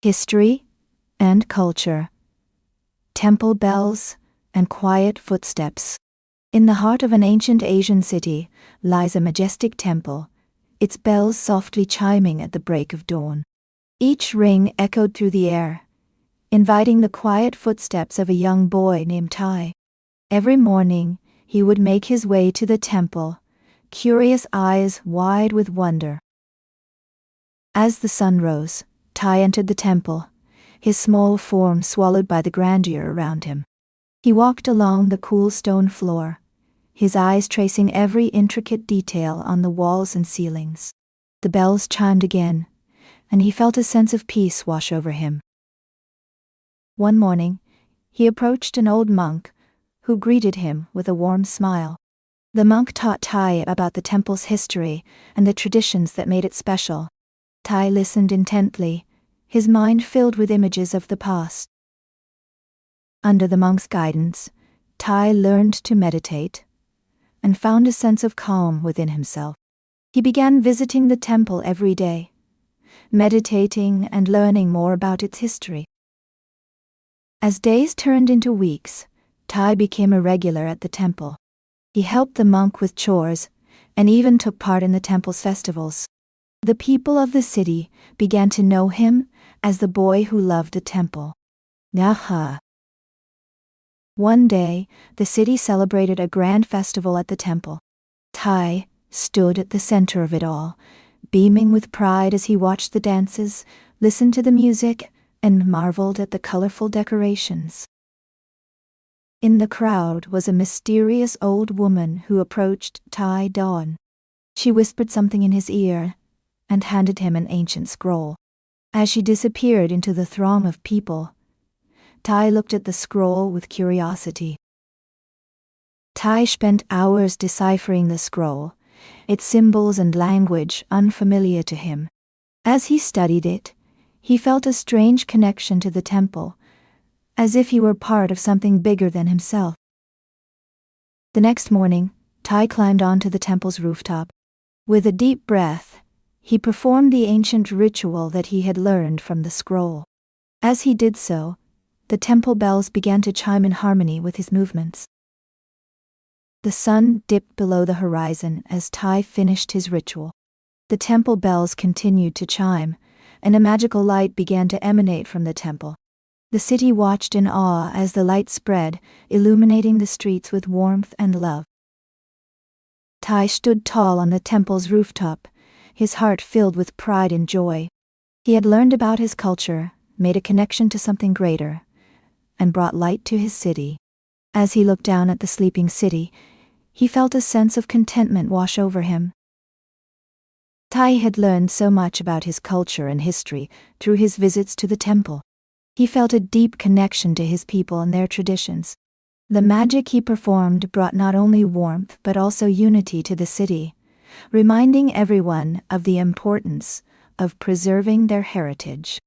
History and culture. Temple bells and quiet footsteps. In the heart of an ancient Asian city lies a majestic temple, its bells softly chiming at the break of dawn. Each ring echoed through the air, inviting the quiet footsteps of a young boy named Tai. Every morning, he would make his way to the temple, curious eyes wide with wonder. As the sun rose, Tai entered the temple, his small form swallowed by the grandeur around him. He walked along the cool stone floor, his eyes tracing every intricate detail on the walls and ceilings. The bells chimed again, and he felt a sense of peace wash over him. One morning, he approached an old monk, who greeted him with a warm smile. The monk taught Tai about the temple's history and the traditions that made it special. Tai listened intently, his mind filled with images of the past. Under the monk's guidance, Tai learned to meditate and found a sense of calm within himself. He began visiting the temple every day, meditating and learning more about its history. As days turned into weeks, Tai became a regular at the temple. He helped the monk with chores and even took part in the temple's festivals. The people of the city began to know him as the boy who loved the temple. Naha. One day, the city celebrated a grand festival at the temple. Tai stood at the center of it all, beaming with pride as he watched the dances, listened to the music, and marveled at the colorful decorations. In the crowd was a mysterious old woman who approached Tai Dawn. She whispered something in his ear and handed him an ancient scroll. As she disappeared into the throng of people, Tai looked at the scroll with curiosity. Tai spent hours deciphering the scroll, its symbols and language unfamiliar to him. As he studied it, he felt a strange connection to the temple, as if he were part of something bigger than himself. The next morning, Tai climbed onto the temple's rooftop. With a deep breath, he performed the ancient ritual that he had learned from the scroll. As he did so, the temple bells began to chime in harmony with his movements. The sun dipped below the horizon as Tai finished his ritual. The temple bells continued to chime, and a magical light began to emanate from the temple. The city watched in awe as the light spread, illuminating the streets with warmth and love. Tai stood tall on the temple's rooftop, his heart filled with pride and joy. He had learned about his culture, made a connection to something greater, and brought light to his city. As he looked down at the sleeping city, he felt a sense of contentment wash over him. Tai had learned so much about his culture and history through his visits to the temple. He felt a deep connection to his people and their traditions. The magic he performed brought not only warmth but also unity to the city, reminding everyone of the importance of preserving their heritage.